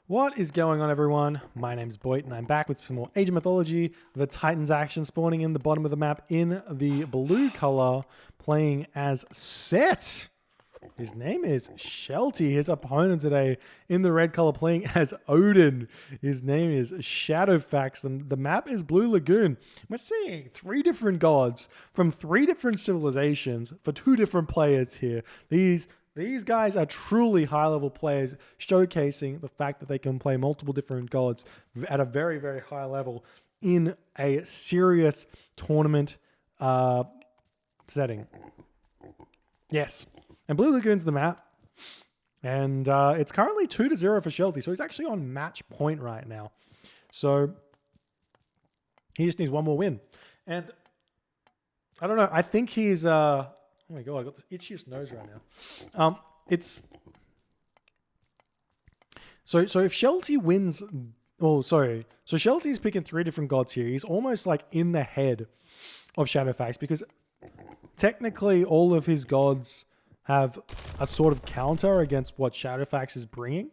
What is going on, everyone? My name's Boyd, and I'm back with some more Age of Mythology. The Titans action spawning in the bottom of the map in the blue color, playing as Set. His name is Shelty. His opponent today in the red color playing as Odin. His name is ShadowFaxx. The map is Blue Lagoon. We're seeing 3 different gods from 3 different civilizations for 2 different players here. These guys are truly high-level players, showcasing the fact that they can play multiple different gods at a very, very high level in a serious tournament setting. Yes. And Blue Lagoon's the map. And it's currently 2-0 for Shelty, so he's actually on match point right now. So he just needs one more win. And I don't know, I think he's... oh my god, I got the itchiest nose right now. So if Shelty wins, so Shelty's picking 3 different gods here. He's almost like in the head of ShadowFaxx because technically all of his gods have a sort of counter against what ShadowFaxx is bringing.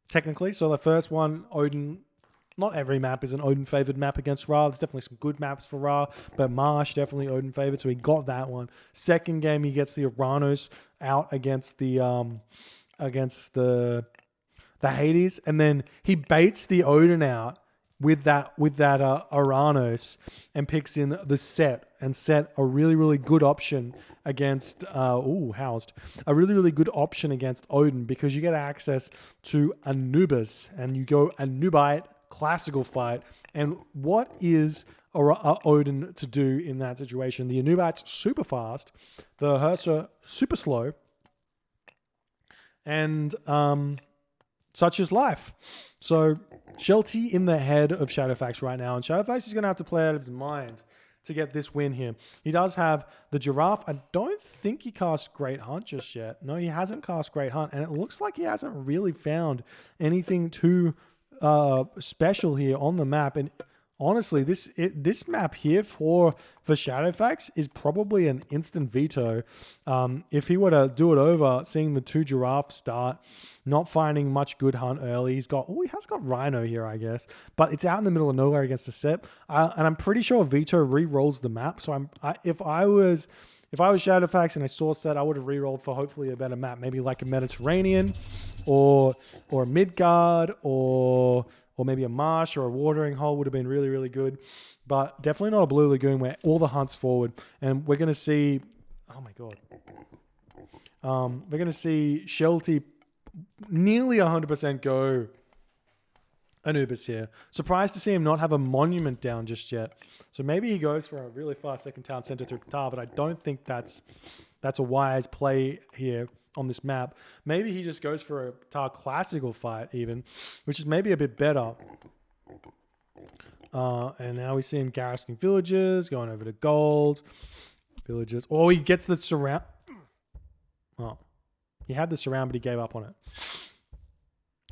Technically, so the first one, Odin. Not every map is an Odin-favored map against Ra. There's definitely some good maps for Ra, but Marsh definitely Odin-favored, so he got that one. Second game, he gets the Uranus out against the Hades, and then he baits the Odin out with that Uranus and picks in the Set, and Set a really, really good option against a really, really good option against Odin because you get access to Anubis and you go Anubite classical fight. And what is Odin to do in that situation? The Anubite's super fast, the Hursa super slow, and such is life. So Shelty in the head of ShadowFaxx right now, and ShadowFaxx is going to have to play out of his mind to get this win here. He does have the Giraffe. I don't think he cast Great Hunt just yet. No, he hasn't cast Great Hunt, and it looks like he hasn't really found anything too special here on the map. And honestly, this map here for ShadowFaxx is probably an instant veto. If he were to do it over, seeing the 2 Giraffes start, not finding much good hunt early. He has got Rhino here, I guess, but it's out in the middle of nowhere against a Set. And I'm pretty sure veto re-rolls the map. So if I was ShadowFaxx and I saw Set, I would have re-rolled for hopefully a better map, maybe like a Mediterranean or a Midgard or maybe a marsh or a watering hole would have been really, really good. But definitely not a Blue Lagoon where all the hunt's forward. And we're going to see... Oh my god. We're going to see Shelty nearly 100% go Anubis here. Surprised to see him not have a monument down just yet. So maybe he goes for a really fast second town center through Qatar, but I don't think that's a wise play here on this map. Maybe he just goes for a Qatar classical fight even, which is maybe a bit better. And now we see him garrisoning villages, going over to gold. Villages. Oh, he gets the surround. Oh, he had the surround, but he gave up on it.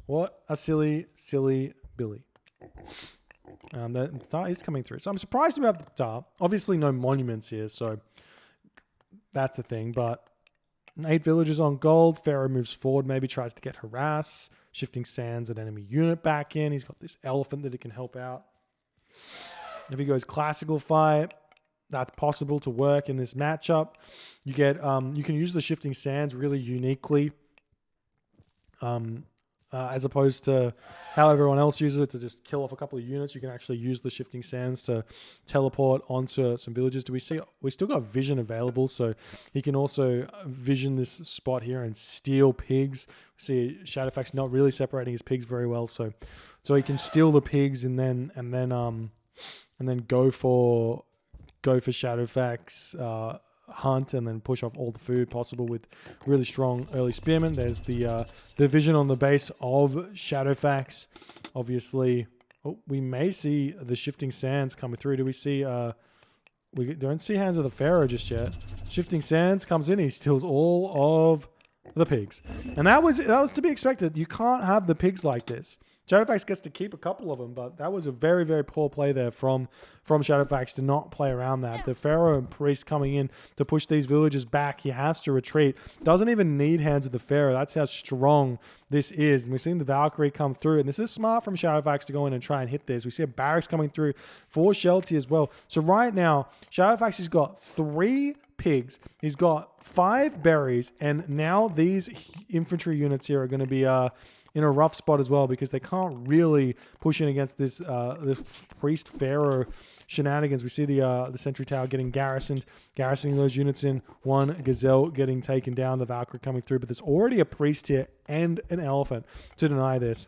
What a silly, silly Billy. The Qatar is coming through. So I'm surprised about the Qatar. Obviously no monuments here, so that's the thing. But 8 villages on gold. Pharaoh moves forward, maybe tries to get harass. Shifting sands an enemy unit back in. He's got this elephant that he can help out. If he goes classical fight, that's possible to work in this matchup. You get you can use the shifting sands really uniquely. As opposed to how everyone else uses it to just kill off a couple of units, you can actually use the shifting sands to teleport onto some villages. We still got vision available, so he can also vision this spot here and steal pigs. We see ShadowFaxx not really separating his pigs very well, so he can steal the pigs and then go for ShadowFaxx hunt and then push off all the food possible with really strong early spearmen. There's the vision on the base of ShadowFaxx. Obviously, we may see the shifting sands coming through. Do we see? We don't see Hands of the Pharaoh just yet. Shifting sands comes in. He steals all of the pigs, and that was to be expected. You can't have the pigs like this. ShadowFaxx gets to keep a couple of them, but that was a very, very poor play there from ShadowFaxx to not play around that. The Pharaoh and Priest coming in to push these villagers back. He has to retreat. Doesn't even need Hands of the Pharaoh. That's how strong this is. And we're seeing the Valkyrie come through. And this is smart from ShadowFaxx to go in and try and hit this. We see a barracks coming through for Shelty as well. So right now, ShadowFaxx has got 3 pigs. He's got 5 berries. And now these infantry units here are going to be in a rough spot as well, because they can't really push in against this Priest Pharaoh shenanigans. We see the sentry tower getting garrisoning those units in. 1 gazelle getting taken down, the Valkyrie coming through, but there's already a priest here and an elephant to deny this.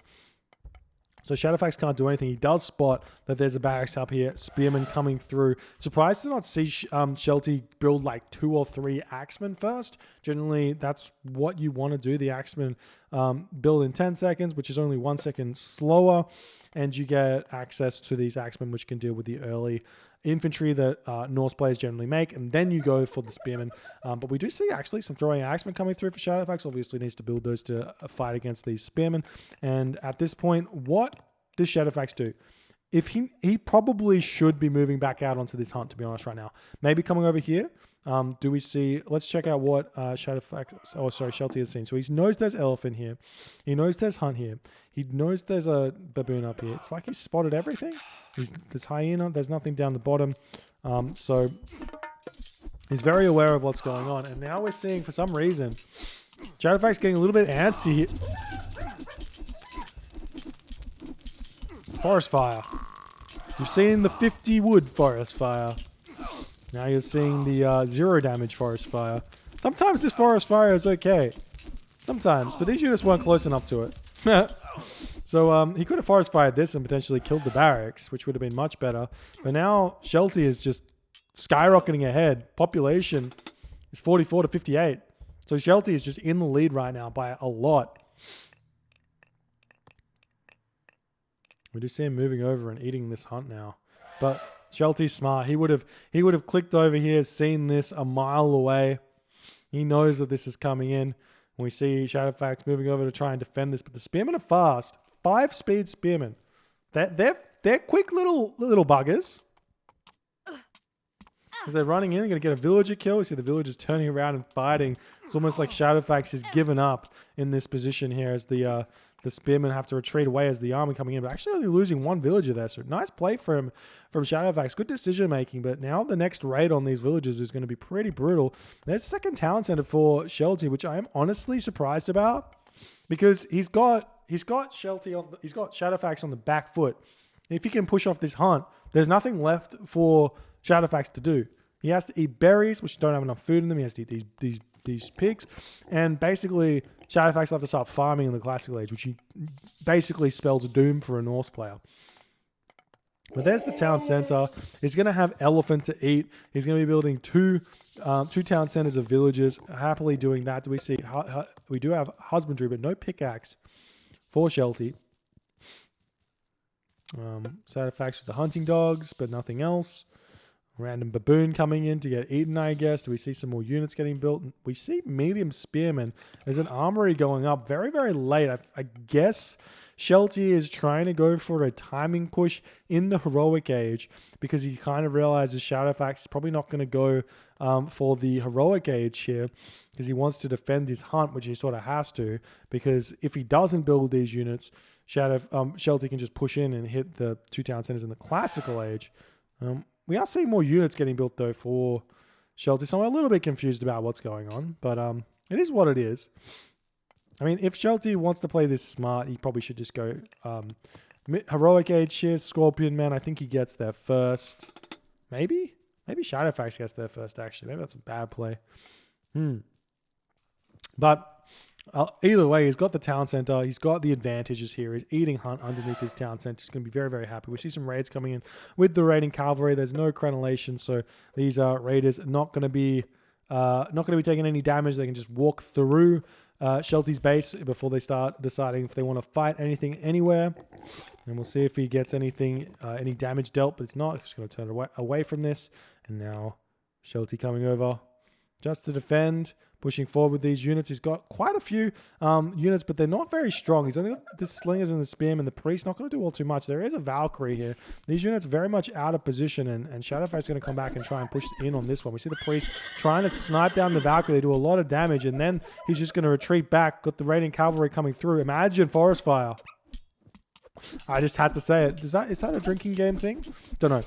So ShadowFaxx can't do anything. He does spot that there's a barracks up here. Spearmen coming through. Surprised to not see Shelty build like 2 or 3 axemen first. Generally, that's what you want to do. The axemen build in 10 seconds, which is only 1 second slower. And you get access to these axemen, which can deal with the early infantry that Norse players generally make, and then you go for the spearmen. But we do see actually some throwing axemen coming through for ShadowFaxx. Obviously needs to build those to fight against these spearmen. And at this point, what does ShadowFaxx do? If he probably should be moving back out onto this hunt, to be honest, right now. Maybe coming over here. Do we see... Let's check out what Shelty has seen. So he knows there's elephant here. He knows there's hunt here. He knows there's a baboon up here. It's like he's spotted everything. There's hyena. There's nothing down the bottom. So he's very aware of what's going on. And now we're seeing, for some reason, ShadowFaxx getting a little bit antsy here. Forest fire. You've seen the 50 wood forest fire. Now you're seeing the 0 damage forest fire. Sometimes this forest fire is okay. Sometimes, but these units weren't close enough to it. So he could have forest fired this and potentially killed the barracks, which would have been much better. But now Shelty is just skyrocketing ahead. Population is 44 to 58. So Shelty is just in the lead right now by a lot. We do see him moving over and eating this hunt now. But Shelty's smart. He would have clicked over here, seen this a mile away. He knows that this is coming in. We see ShadowFaxx moving over to try and defend this, but the spearmen are fast. 5-speed spearmen. They're quick little buggers. As they're running in, they're going to get a villager kill. We see the villagers turning around and fighting. It's almost like ShadowFaxx has given up in this position here as the spearmen have to retreat away as the army coming in. But actually only losing 1 villager there. So nice play from ShadowFaxx. Good decision making. But now the next raid on these villagers is going to be pretty brutal. There's a second town center for Shelty, which I am honestly surprised about. Because he's got ShadowFaxx on the back foot. If he can push off this hunt, there's nothing left for ShadowFaxx to do. He has to eat berries, which don't have enough food in them. He has to eat these pigs. And basically, ShadowFaxx will have to start farming in the Classical Age, which basically spells doom for a Norse player. But there's the town center. He's going to have elephant to eat. He's going to be building two town centers of villages. Happily doing that. Do we see? We do have husbandry, but no pickaxe for Shelty. ShadowFaxx with the hunting dogs, but nothing else. Random baboon coming in to get eaten, I guess. Do we see some more units getting built? We see medium spearmen. There's an armory going up very, very late. I guess Shelty is trying to go for a timing push in the heroic age because he kind of realizes ShadowFaxx is probably not going to go for the heroic age here because he wants to defend his hunt, which he sort of has to, because if he doesn't build these units, Shelty can just push in and hit the 2 town centers in the classical age. We are seeing more units getting built, though, for Shelty, so I'm a little bit confused about what's going on, but it is what it is. I mean, if Shelty wants to play this smart, he probably should just go Heroic Age here, Scorpion Man. I think he gets there first. Maybe ShadowFaxx gets there first, actually. Maybe that's a bad play. But either way, he's got the town center. He's got the advantages here. He's eating hunt underneath his town center. He's going to be very, very happy. We see some raids coming in with the raiding cavalry. There's no crenellation, so these raiders are not going to be taking any damage. They can just walk through Shelty's base before they start deciding if they want to fight anything anywhere. And we'll see if he gets anything, any damage dealt, but it's not. He's just going to turn away from this. And now Shelty coming over just to defend. pushing forward with these units. He's got quite a few units, but they're not very strong. He's only got the slingers and the spearmen. The priest not going to do all too much. There is a Valkyrie here. These units very much out of position, and ShadowFaxx is going to come back and try and push in on this one. We see the priest trying to snipe down the Valkyrie. They do a lot of damage, and then he's just going to retreat back. Got the raiding cavalry coming through. Imagine forest fire. I just had to say it. Is that a drinking game thing? Don't know.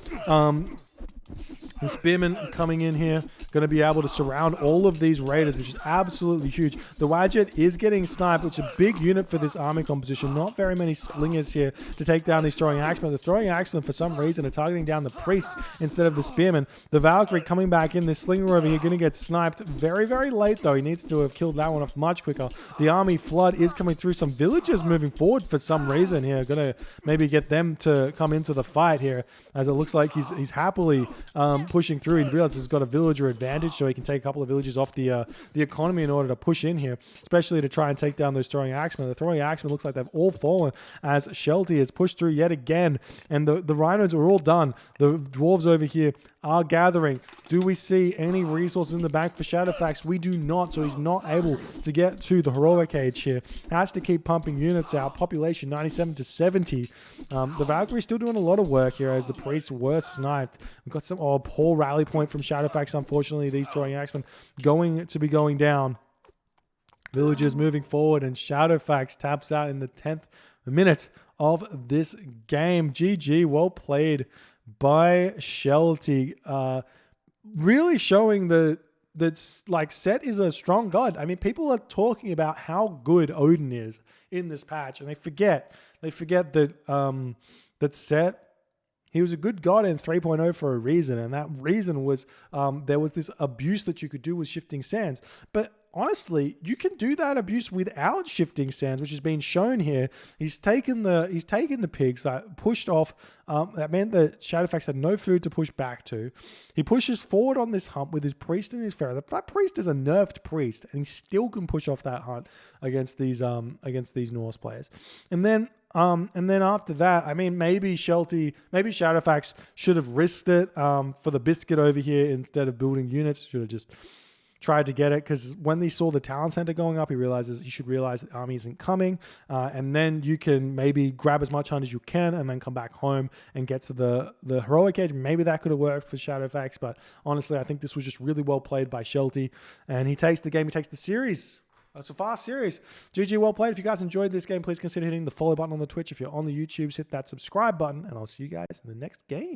The spearmen coming in here, going to be able to surround all of these raiders, which is absolutely huge. The Wadjet is getting sniped, which is a big unit for this army composition. Not very many slingers here to take down these throwing axemen. The throwing axemen, for some reason, are targeting down the priests instead of the spearmen. The Valkyrie coming back in. This slinger over here going to get sniped very, very late, though. He needs to have killed that one off much quicker. The army flood is coming through. Some villagers moving forward for some reason here. Going to maybe get them to come into the fight here, as it looks like he's happily pushing through. He realizes he's got a villager advantage, so he can take a couple of villagers off the economy in order to push in here, especially to try and take down those throwing axemen. The throwing axemen looks like they've all fallen as Shelty has pushed through yet again, and the rhinos are all done. The dwarves over here are gathering. Do we see any resources in the bank for ShadowFaxx? We do not, so he's not able to get to the heroic age here. Has to keep pumping units out. Population 97 to 70. The Valkyrie's still doing a lot of work here as the priests were sniped. We've got some poor rally point from ShadowFaxx. Unfortunately, these throwing axemen going to be going down. Villagers moving forward, and ShadowFaxx taps out in the 10th minute of this game. GG, well played by Shelty. Really showing that like Set is a strong god. I mean, people are talking about how good Odin is in this patch, and they forget that that Set, he was a good god in 3.0 for a reason, and that reason was there was this abuse that you could do with shifting sands. But honestly, you can do that abuse without shifting sands, which has been shown here. He's taken the pigs that pushed off. That meant that ShadowFaxx had no food to push back to. He pushes forward on this hump with his priest and his pharaoh. That priest is a nerfed priest, and he still can push off that hunt against these Norse players. And then after that, I mean, maybe ShadowFaxx should have risked it for the biscuit over here instead of building units. Should have just tried to get it, because when he saw the talent center going up, he should realize that army isn't coming, and then you can maybe grab as much hunt as you can and then come back home and get to the heroic age. Maybe that could have worked for ShadowFaxx, but honestly, I think this was just really well played by Shelty, and he takes the game, he takes the series. It's a fast series. GG, well played. If you guys enjoyed this game, please consider hitting the follow button on the Twitch. If you're on the YouTubes, hit that subscribe button, and I'll see you guys in the next game.